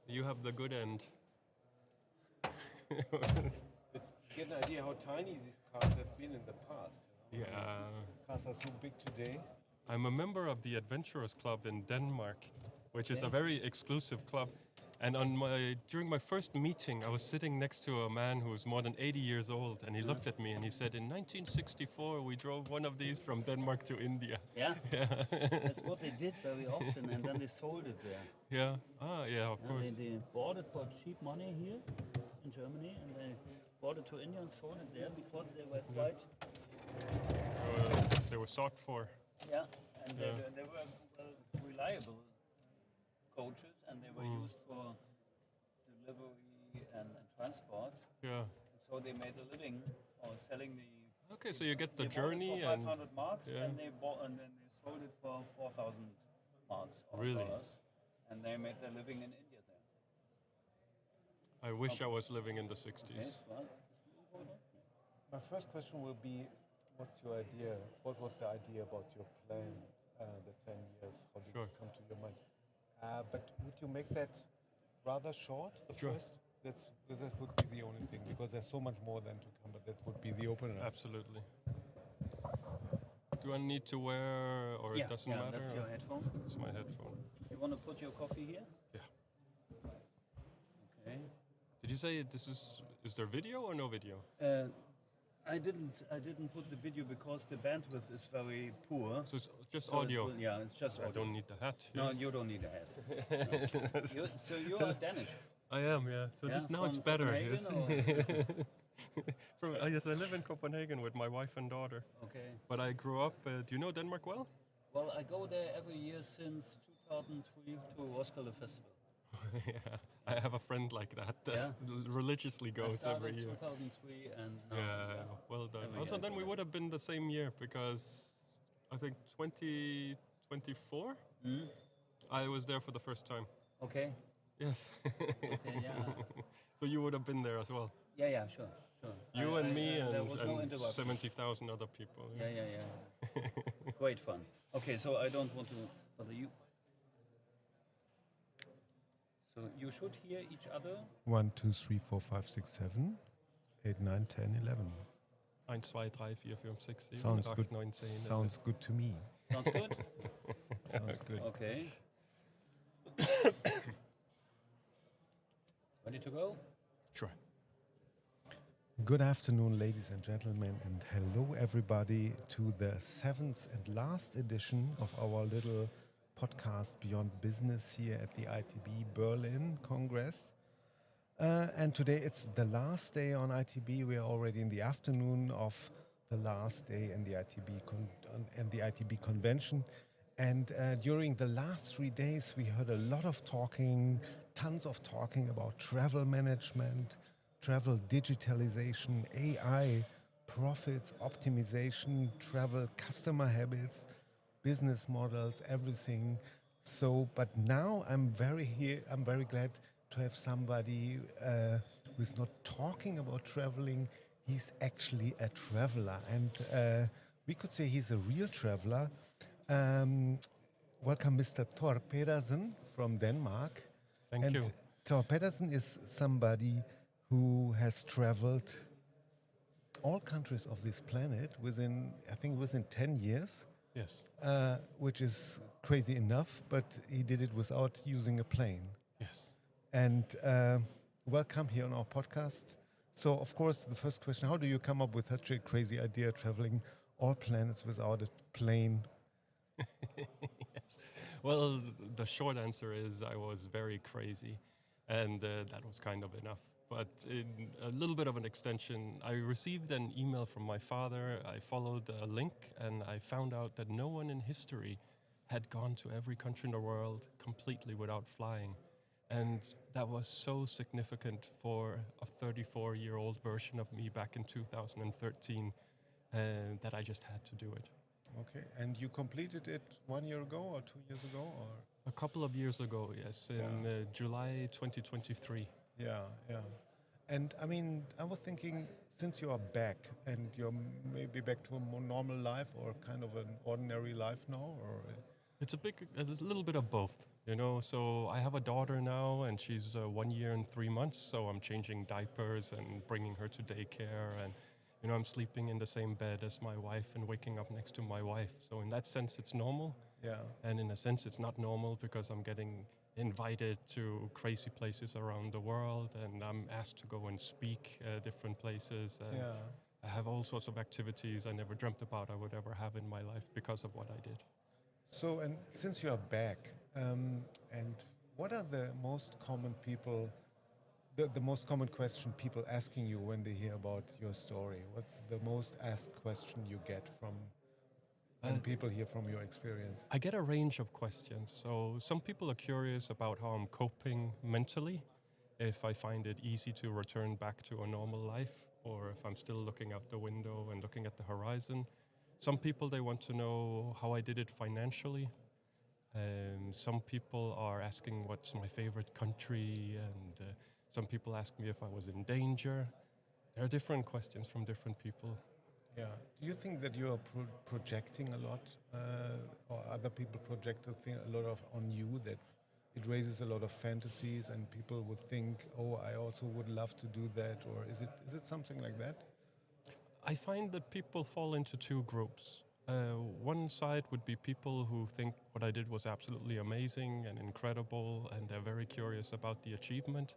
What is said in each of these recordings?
You have the good end. But you get an idea how tiny these cars have been in the past. Yeah. Cars are so big today. I'm a member of the Adventurers Club in Denmark, which is a Okay. very exclusive club. And during my first meeting, I was sitting next to a man who was more than 80 years old, and he looked at me and he said, "In 1964, we drove one of these from Denmark to India." Yeah, that's what they did very often, and then they sold it there. Yeah. Ah, yeah, of Yeah, course. they bought it for cheap money here in Germany, and they bought it to India and sold it there because they were quite, They were sought for. yeah, and they were reliable coaches, and they were used for delivery and transport. Yeah. So they made a living for selling the. Okay, so you get the They bought it journey for and 500 marks, yeah. and they bought and then they sold it for 4,000 marks. Or Really? dollars, and they made their living in India there. I wish I was living in the 60s. Okay, well, My first question will be, what's your idea? What was the idea about your plan, the 10 years? How did Sure. it come to your mind? But would you make that rather short, the Sure. first? That would be the only thing, because there's so much more than to come, but that would be the opener. Absolutely. Do I need to wear, or yeah, it doesn't yeah, matter? that's your headphone. It's my headphone. You want to put your coffee here? Yeah. Okay. Did you say this is there video or no video? I didn't put the video because the bandwidth is very poor. So it's just So it audio. will- yeah, it's just I audio. don't need the hat. No, you don't need a hat. No. So you are Danish. I am, yeah. So Yeah, this now from it's better. Copenhagen Yes. Yes, I live in Copenhagen with my wife and daughter. Okay. But I grew up. Do you know Denmark well? Well, I go there every year since 2003 to Roskilde Festival. Yeah, I have a friend like that Yeah. religiously I goes started every year. 2003 and now, Yeah, well done. Every Also, year I then go we there. would have been the same year because I think 2024 I was there for the first time. Okay. Yes. Okay. Yeah. So you would have been there as well. Yeah. Sure. You and me there was no and interruption. 70,000 other people. Yeah. Great fun. Okay, so I don't want to bother you. So you should hear each other. 1, 2, 3, 4, 5, 6, 7, 8, 9, 10, 11. 1, 2, 3, 4, 5, 6, 7, Sounds 8, good. 9, 10. Sounds good to me. Sounds good? Sounds good. Okay. Ready to go? Sure. Good afternoon, ladies and gentlemen, and hello, everybody, to the 7th and last edition of our little podcast Beyond Business here at the ITB Berlin Congress. And today it's the last day on ITB. We are already in the afternoon of the last day in the ITB convention. And during the last 3 days, we heard a lot of talking, tons of talking about travel management, travel digitalization, AI, profits, optimization, travel customer habits, business models, everything. So, but now I'm very glad to have somebody who's not talking about traveling. He's actually a traveler, and we could say he's a real traveler. Welcome, Mr. Thor Pedersen from Denmark. Thank you. Thor Pedersen is somebody who has traveled all countries of this planet within 10 years, Yes. which is crazy enough, but he did it without using a plane. Yes. And welcome here on our podcast. So, of course, the first question, how do you come up with such a crazy idea, traveling all planets without a plane? Yes. Well, the short answer is I was very crazy, and that was kind of enough. But in a little bit of an extension, I received an email from my father. I followed a link, and I found out that no one in history had gone to every country in the world completely without flying. And that was so significant for a 34-year-old version of me back in 2013 that I just had to do it. Okay, and you completed it 1 year ago or 2 years ago, or? A couple of years ago, yes, in July 2023. Yeah. And I mean, I was thinking, since you are back and you're maybe back to a more normal life or kind of an ordinary life now, or It's a little bit of both, you know. So I have a daughter now, and she's 1 year and 3 months. So I'm changing diapers and bringing her to daycare, and you know, I'm sleeping in the same bed as my wife and waking up next to my wife. So in that sense, it's normal, Yeah. and in a sense, it's not normal because I'm getting invited to crazy places around the world, and I'm asked to go and speak different places. And Yeah. I have all sorts of activities I never dreamt about I would ever have in my life because of what I did. So, and since you are back, and what are the most common the most common question people asking you when they hear about your story? What's the most asked question you get from when Uh, people hear from your experience? I get a range of questions. So some people are curious about how I'm coping mentally, if I find it easy to return back to a normal life, or if I'm still looking out the window and looking at the horizon. Some people, they want to know how I did it financially. Some people are asking what's my favorite country, and some people ask me if I was in danger. There are different questions from different people. Yeah. Do you think that you are projecting a lot, or other people project a lot of on you, that it raises a lot of fantasies, and people would think, oh, I also would love to do that, or is it something like that? I find that people fall into two groups. One side would be people who think what I did was absolutely amazing and incredible, and they're very curious about the achievement.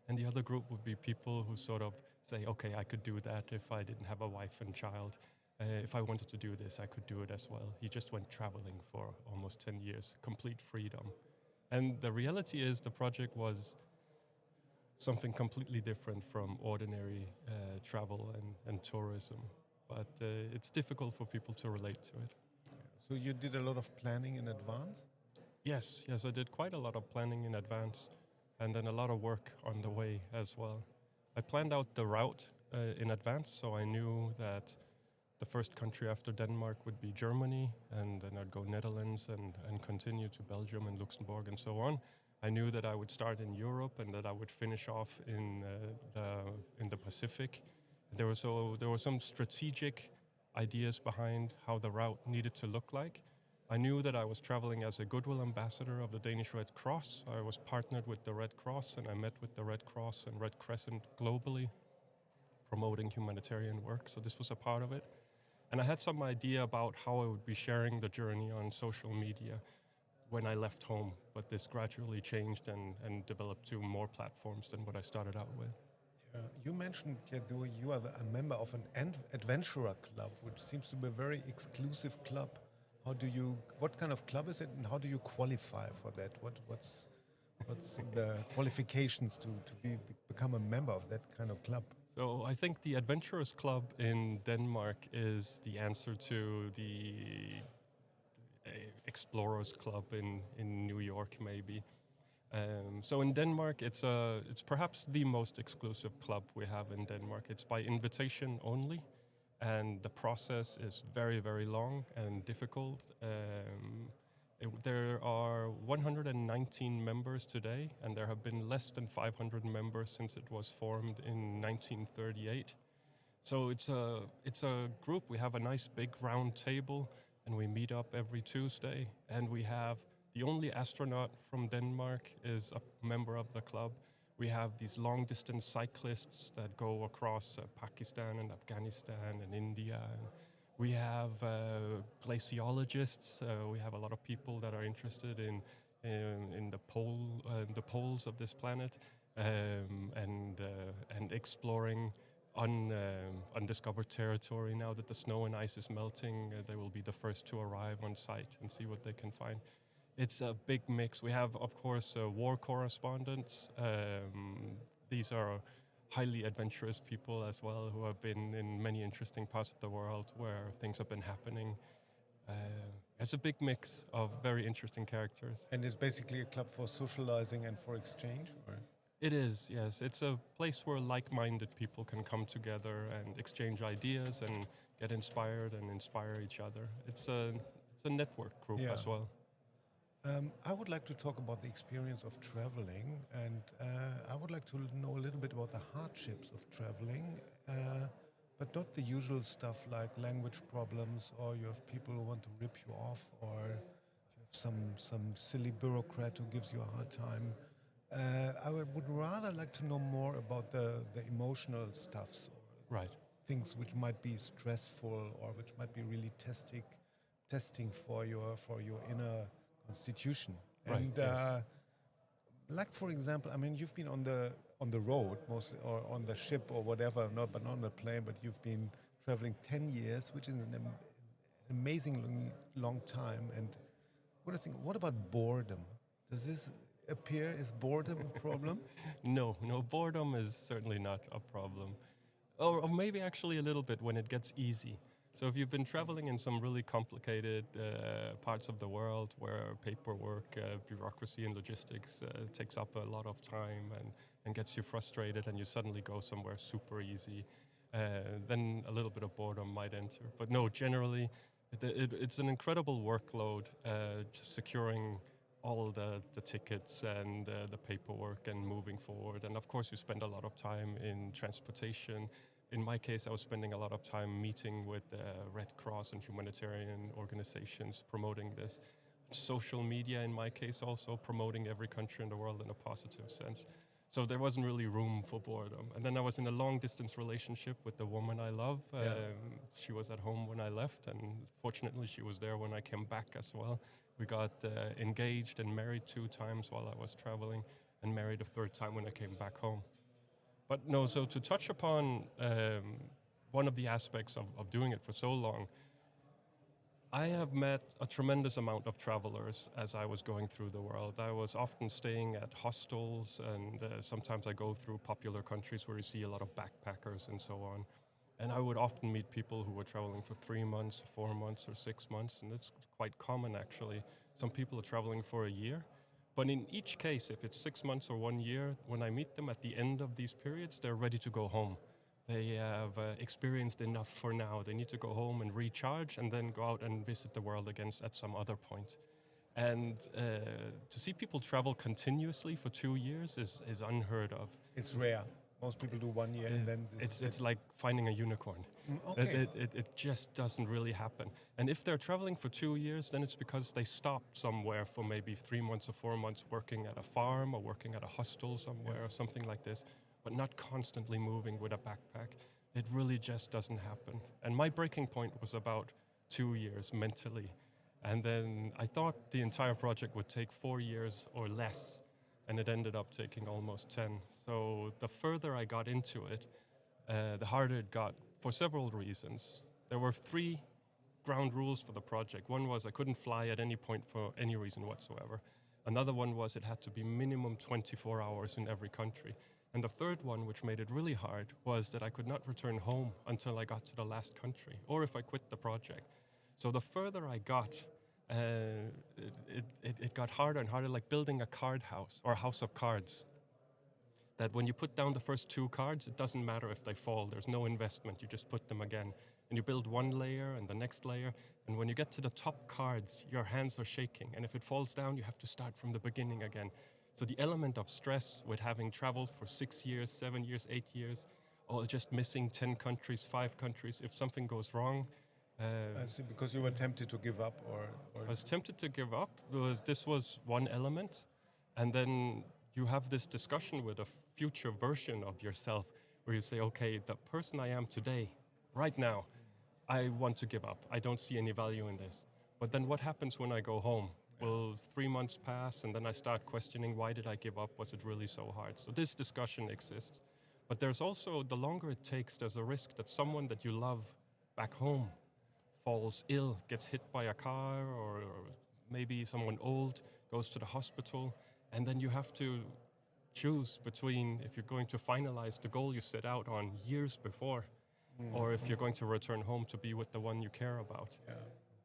And the other group would be people who sort of say, okay, I could do that if I didn't have a wife and child. If I wanted to do this, I could do it as well. He just went traveling for almost 10 years, complete freedom. And the reality is, the project was something completely different from ordinary travel and tourism. But it's difficult for people to relate to it. So you did a lot of planning in advance? Yes, yes, I did quite a lot of planning in advance, and then a lot of work on the way as well. I planned out the route in advance, so I knew that the first country after Denmark would be Germany, and then I'd go Netherlands and continue to Belgium and Luxembourg and so on. I knew that I would start in Europe and that I would finish off in the Pacific. There were some strategic ideas behind how the route needed to look like. I knew that I was traveling as a goodwill ambassador of the Danish Red Cross. I was partnered with the Red Cross, and I met with the Red Cross and Red Crescent globally, promoting humanitarian work. So this was a part of it. And I had some idea about how I would be sharing the journey on social media when I left home, but this gradually changed and developed to more platforms than what I started out with. You mentioned that you are a member of an adventurer club, which seems to be a very exclusive club. What kind of club is it, and how do you qualify for that? What's the qualifications to become a member of that kind of club? So I think the Adventurers Club in Denmark is the answer to the Explorers Club in New York, maybe. So in Denmark, it's perhaps the most exclusive club we have in Denmark. It's by invitation only, and the process is very, very long and difficult. There are 119 members today, and there have been less than 500 members since it was formed in 1938. So it's a group. We have a nice big round table, and we meet up every Tuesday, and we have the only astronaut from Denmark is a member of the club. We have these long-distance cyclists that go across Pakistan and Afghanistan and India. And we have glaciologists. We have a lot of people that are interested in the poles of this planet, and exploring undiscovered territory. Now that the snow and ice is melting, they will be the first to arrive on site and see what they can find. It's a big mix. We have, of course, war correspondents. These are highly adventurous people as well, who have been in many interesting parts of the world where things have been happening. It's a big mix of very interesting characters. And it's basically a club for socializing and for exchange? Or? It is, yes. It's a place where like-minded people can come together and exchange ideas and get inspired and inspire each other. It's a network group as well. I would like to talk about the experience of traveling, and I would like to know a little bit about the hardships of traveling, but not the usual stuff like language problems, or you have people who want to rip you off, or you some silly bureaucrat who gives you a hard time. I would rather like to know more about the emotional stuffs, or Right. things which might be stressful or which might be really testing for your inner constitution. Right, And yes. like for example, I mean, you've been on the road mostly, or on the ship or whatever, but not on a plane. But you've been traveling 10 years, which is an amazing long time. And what do you think? What about boredom? Does this appear? Is boredom a problem? No, no, boredom is certainly not a problem. Or maybe actually a little bit when it gets easy. So if you've been traveling in some really complicated parts of the world where paperwork, bureaucracy, and logistics takes up a lot of time and gets you frustrated, and you suddenly go somewhere super easy, then a little bit of boredom might enter. But no, generally, it's an incredible workload, just securing all the tickets and the paperwork and moving forward. And of course, you spend a lot of time in transportation. In my case, I was spending a lot of time meeting with Red Cross and humanitarian organizations promoting this. Social media, in my case, also promoting every country in the world in a positive sense. So there wasn't really room for boredom. And then I was in a long-distance relationship with the woman I love. She was at home when I left, and fortunately she was there when I came back as well. We got engaged and married 2 times while I was traveling, and married a 3rd time when I came back home. But no, so to touch upon one of the aspects of doing it for so long, I have met a tremendous amount of travelers as I was going through the world. I was often staying at hostels, and sometimes I go through popular countries where you see a lot of backpackers and so on. And I would often meet people who were traveling for 3 months, 4 months, or 6 months, and it's quite common actually. Some people are traveling for a year. But in each case, if it's 6 months or 1 year, when I meet them at the end of these periods, they're ready to go home. They have experienced enough for now. They need to go home and recharge and then go out and visit the world again at some other point. And to see people travel continuously for 2 years is unheard of. It's rare. Most people do 1 year and then It's like finding a unicorn. okay. It just doesn't really happen. And if they're traveling for 2 years, then it's because they stopped somewhere for maybe 3 months or 4 months working at a farm or working at a hostel somewhere or something like this, but not constantly moving with a backpack. It really just doesn't happen. And my breaking point was about 2 years mentally. And then I thought the entire project would take 4 years or less, and it ended up taking almost 10. So the further I got into it, the harder it got for several reasons. There were 3 ground rules for the project. One was I couldn't fly at any point for any reason whatsoever. Another one was it had to be minimum 24 hours in every country. And the third one, which made it really hard, was that I could not return home until I got to the last country, or if I quit the project. So the further I got, it got harder and harder, like building a card house or a house of cards. That when you put down the first 2 cards, it doesn't matter if they fall. There's no investment. You just put them again. And you build one layer and the next layer. And when you get to the top cards, your hands are shaking. And if it falls down, you have to start from the beginning again. So the element of stress with having traveled for 6 years, 7 years, 8 years, or just missing 10 countries, 5 countries, if something goes wrong. I see, because you were tempted to give up, or I was tempted to give up. This was one element. And then you have this discussion with a future version of yourself where you say, okay, the person I am today, right now, I want to give up. I don't see any value in this. But then what happens when I go home? Will 3 months pass, and then I start questioning, why did I give up? Was it really so hard? So this discussion exists. But there's also, the longer it takes, there's a risk that someone that you love back home falls ill, gets hit by a car, or maybe someone old goes to the hospital, and then you have to choose between if you're going to finalize the goal you set out on years before, or if you're going to return home to be with the one you care about. yeah,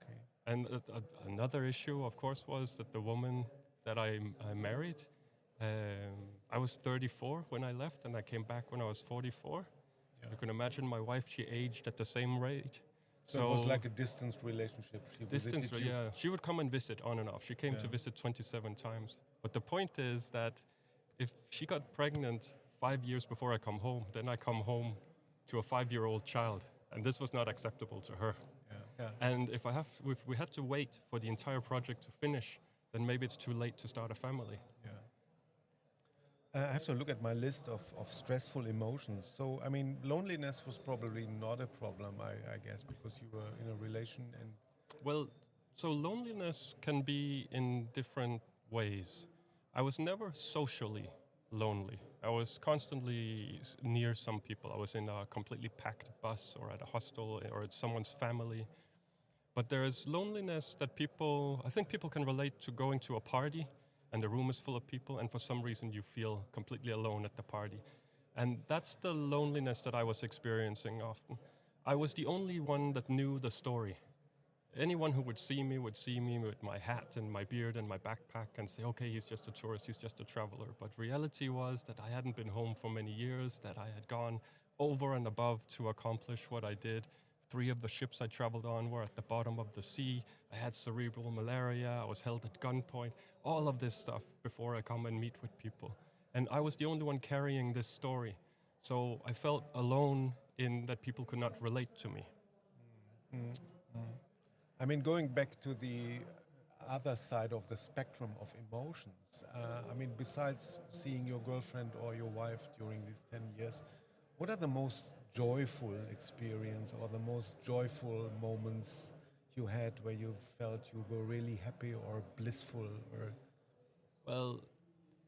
okay. And another issue, of course, was that the woman that I married, I was 34 when I left, and I came back when I was 44. Yeah. You can imagine my wife, she aged at the same rate. So it was like a distanced relationship. She Distance, visited you. yeah. She would come and visit on and off. She came to Yeah. visit 27 times. But the point is that if she got pregnant 5 years before I come home, then I come home to a 5-year-old child. And this was not acceptable to her. Yeah. Yeah. And if we had to wait for the entire project to finish, then maybe it's too late to start a family. Yeah. I have to look at my list of stressful emotions. So, I mean, loneliness was probably not a problem, I guess, because you were in a relation and. Well, so loneliness can be in different ways. I was never socially lonely. I was constantly near some people. I was in a completely packed bus or at a hostel or at someone's family. But there is loneliness that I think people can relate to going to a party and the room is full of people and for some reason you feel completely alone at the party. And that's the loneliness that I was experiencing often. I was the only one that knew the story. Anyone who would see me with my hat and my beard and my backpack and say, okay, he's just a tourist, he's just a traveler. But reality was that I hadn't been home for many years, that I had gone over and above to accomplish what I did. 3 of the ships I traveled on were at the bottom of the sea. I had cerebral malaria, I was held at gunpoint, all of this stuff before I come and meet with people. And I was the only one carrying this story. So I felt alone in that people could not relate to me. I mean, going back to the other side of the spectrum of emotions, I mean, besides seeing your girlfriend or your wife during these 10 years, what are the most joyful experience or the most joyful moments you had where you felt you were really happy or blissful? Or Well,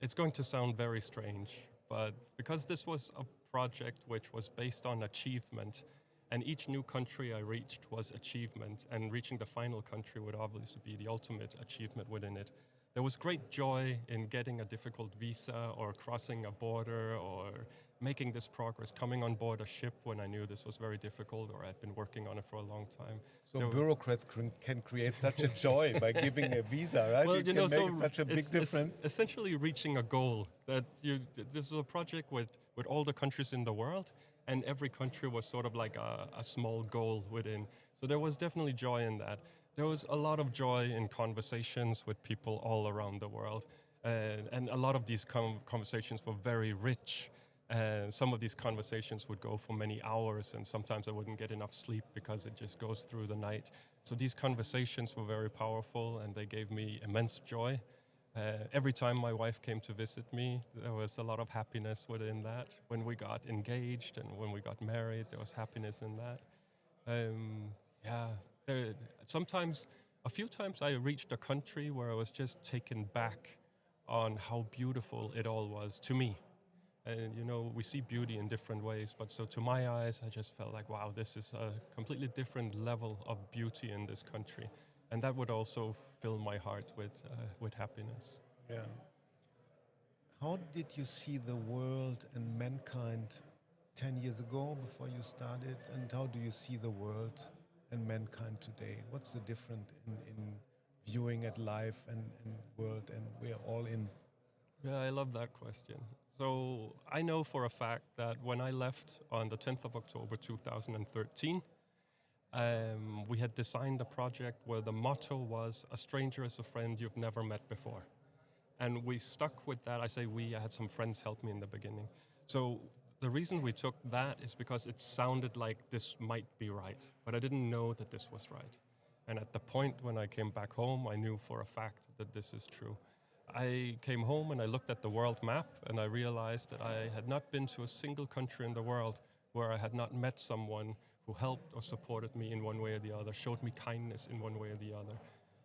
it's going to sound very strange, but because this was a project which was based on achievement, and each new country I reached was achievement, and reaching the final country would obviously be the ultimate achievement within it. There was great joy in getting a difficult visa or crossing a border or making this progress, coming on board a ship when I knew this was very difficult or I'd been working on it for a long time. so bureaucrats can create such a joy by giving a visa, right? Well, you you can know, make such a big difference. Essentially reaching a goal that this is a project with all the countries in the world, and every country was sort of like a small goal within. So there was definitely joy in that. There was a lot of joy in conversations with people all around the world. And a lot of these conversations were very rich. Some of these conversations would go for many hours, and sometimes I wouldn't get enough sleep because it just goes through the night. So these conversations were very powerful, and they gave me immense joy. Every time my wife came to visit me, there was a lot of happiness within that. When we got engaged and when we got married, there was happiness in that. A few times I reached a country where I was just taken back on how beautiful it all was to me. And you know, we see beauty in different ways, but so to my eyes, I just felt like, wow, this is a completely different level of beauty in this country. And that would also fill my heart with happiness. Yeah. How did you see the world and mankind 10 years ago before you started? And how do you see the world and mankind today? What's the difference in viewing at life and world? And we're all in. Yeah, I love that question. So I know for a fact that when I left on the 10th of October 2013, we had designed a project where the motto was, a stranger is a friend you've never met before. And we stuck with that. I say we, I had some friends help me in the beginning. So the reason we took that is because it sounded like this might be right, but I didn't know that this was right. And at the point when I came back home, I knew for a fact that this is true. I came home and I looked at the world map and I realized that I had not been to a single country in the world where I had not met someone who helped or supported me in one way or the other, showed me kindness in one way or the other.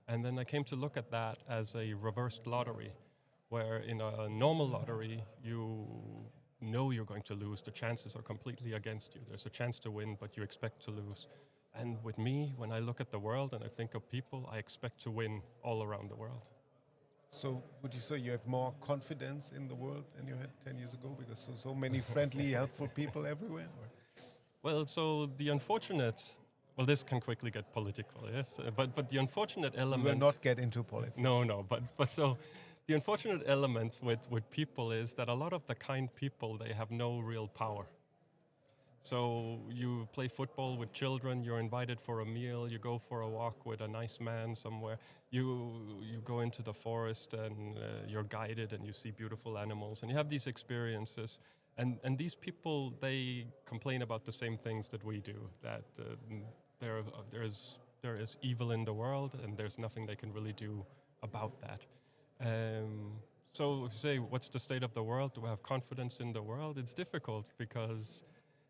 And then I came to look at that as a reversed lottery, where in a normal lottery, you know you're going to lose. The chances are completely against you. There's a chance to win, but you expect to lose. And with me, when I look at the world and I think of people, I expect to win all around the world. So would you say you have more confidence in the world than you had 10 years ago because so many friendly, helpful people everywhere? Or? Well, so the unfortunate, well, this can quickly get political, yes? But the unfortunate element... We will not get into politics. No, but so the unfortunate element with people is that a lot of the kind people, they have no real power. So you play football with children, you're invited for a meal, you go for a walk with a nice man somewhere, you go into the forest and you're guided and you see beautiful animals and you have these experiences. And these people, they complain about the same things that we do, that there's there is evil in the world, and there's nothing they can really do about that. So if you say, what's the state of the world? Do I have confidence in the world? It's difficult because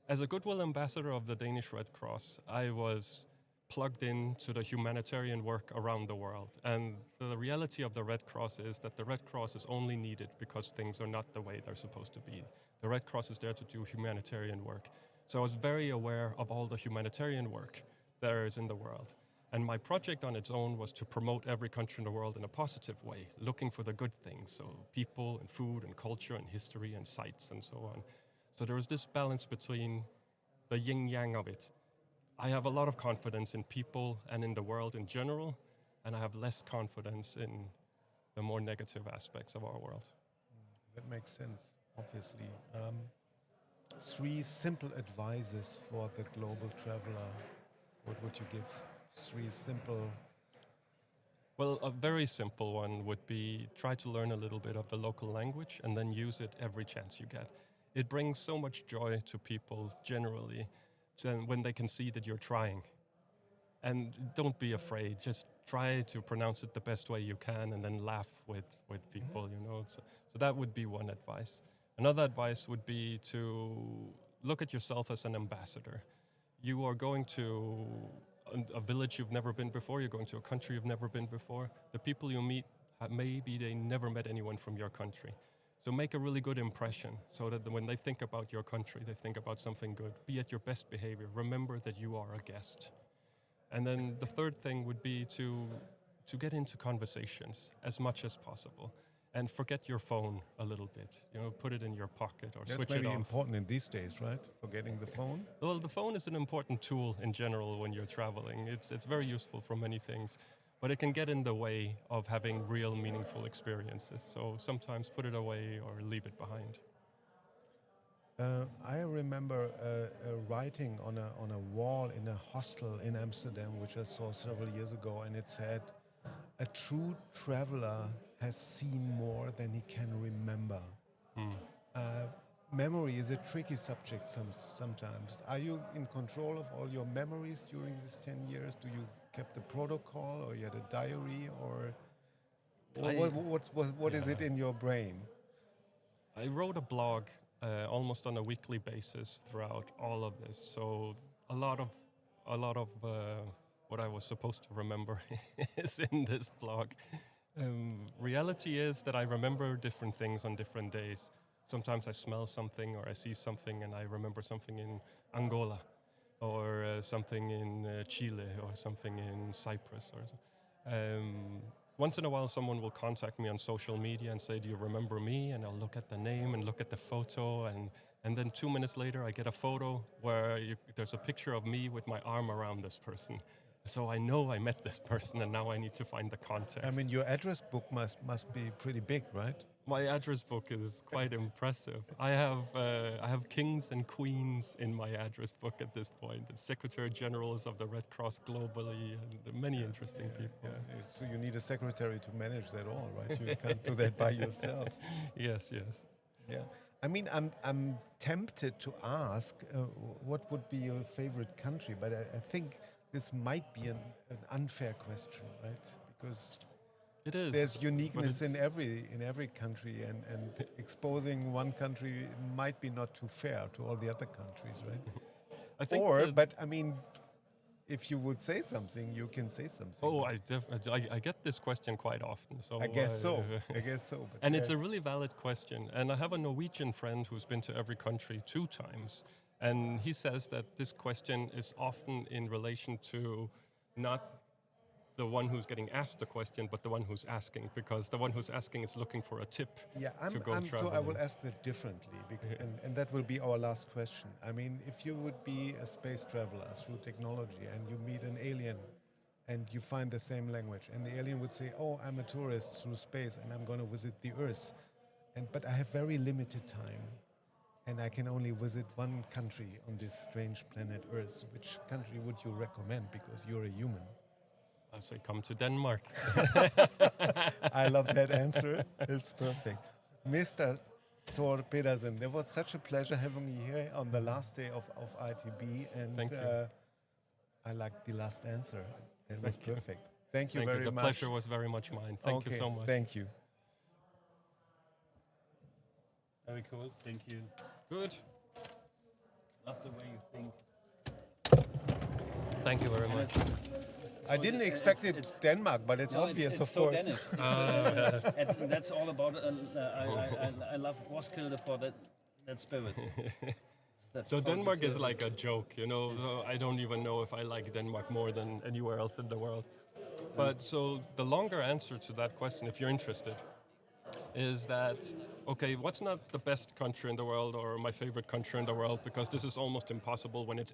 as a goodwill ambassador of the Danish Red Cross, I was plugged into the humanitarian work around the world. And the reality of the Red Cross is that the Red Cross is only needed because things are not the way they're supposed to be. The Red Cross is there to do humanitarian work. So I was very aware of all the humanitarian work there is in the world. And my project on its own was to promote every country in the world in a positive way, looking for the good things, so people and food and culture and history and sites and so on. So there was this balance between the yin-yang of it. I have a lot of confidence in people and in the world in general, and I have less confidence in the more negative aspects of our world. That makes sense, obviously. 3 simple advices for the global traveler. What would you give? 3 simple. Well, a very simple one would be try to learn a little bit of the local language and then use it every chance you get. It brings so much joy to people generally when they can see that you're trying. And don't be afraid, just try to pronounce it the best way you can and then laugh with people, you know. So that would be one advice. Another advice would be to look at yourself as an ambassador. You are going to a village you've never been before, you're going to a country you've never been before. The people you meet, maybe they never met anyone from your country. So make a really good impression so that when they think about your country, they think about something good. Be at your best behavior. Remember that you are a guest. And then the third thing would be to get into conversations as much as possible. And forget your phone a little bit. You know, put it in your pocket or switch it off. That's maybe important in these days, right? Forgetting the phone. Well, the phone is an important tool in general when you're traveling. It's very useful for many things, but it can get in the way of having real meaningful experiences. So sometimes put it away or leave it behind. I remember writing on a wall in a hostel in Amsterdam, which I saw several years ago, and it said, "A true traveler has seen more than he can remember." Memory is a tricky subject sometimes. Are you in control of all your memories during these 10 years? Do you kept the protocol, or you had a diary, or what is it in your brain? I wrote a blog almost on a weekly basis throughout all of this. So a lot of what I was supposed to remember is in this blog. Reality is that I remember different things on different days. Sometimes I smell something or I see something and I remember something in Angola or something in Chile or something in Cyprus. Once in a while someone will contact me on social media and say, "Do you remember me?" And I'll look at the name and look at the photo, and then 2 minutes later I get a photo where there's a picture of me with my arm around this person. So I know I met this person and now I need to find the context. I mean, your address book must be pretty big, right? My address book is quite impressive. I have kings and queens in my address book at this point. The Secretary Generals of the Red Cross globally and many interesting people. Yeah. So you need a secretary to manage that all, right? You can't do that by yourself. Yes. Yeah. I mean, I'm tempted to ask what would be your favorite country, but I think this might be an unfair question, right? Because it is. There's uniqueness in every country, and exposing one country might be not too fair to all the other countries, right? I think but I mean, if you would say something, you can say something. Oh, I get this question quite often. So I guess so. But and it's a really valid question. And I have a Norwegian friend who's been to every country 2 times. And he says that this question is often in relation to not the one who's getting asked the question, but the one who's asking, because the one who's asking is looking for a tip to go traveling. So I will ask that differently, and that will be our last question. I mean, if you would be a space traveler through technology and you meet an alien and you find the same language, and the alien would say, "Oh, I'm a tourist through space and I'm going to visit the Earth, but I have very limited time and I can only visit one country on this strange planet Earth. Which country would you recommend, because you're a human?" I say come to Denmark. I love that answer. It's perfect. Mr. Thor Pedersen, there was such a pleasure having you here on the last day of ITB. And Thank you. I like the last answer. That was perfect. Thank you Thank very you. The much. pleasure was very much mine. Thank you so much. Thank you. Very cool. Thank you. Good. Love the way you think. Thank you very And much. I didn't expect it Denmark, but it's no, obvious, it's of so course. Danish. That's all about. I love Roskilde for that spirit. That So Denmark is positivity. like a joke, you know. So I don't even know if I like Denmark more than anywhere else in the world. But so the longer answer to that question, if you're interested, is that okay? What's not the best country in the world or my favorite country in the world? Because this is almost impossible when it's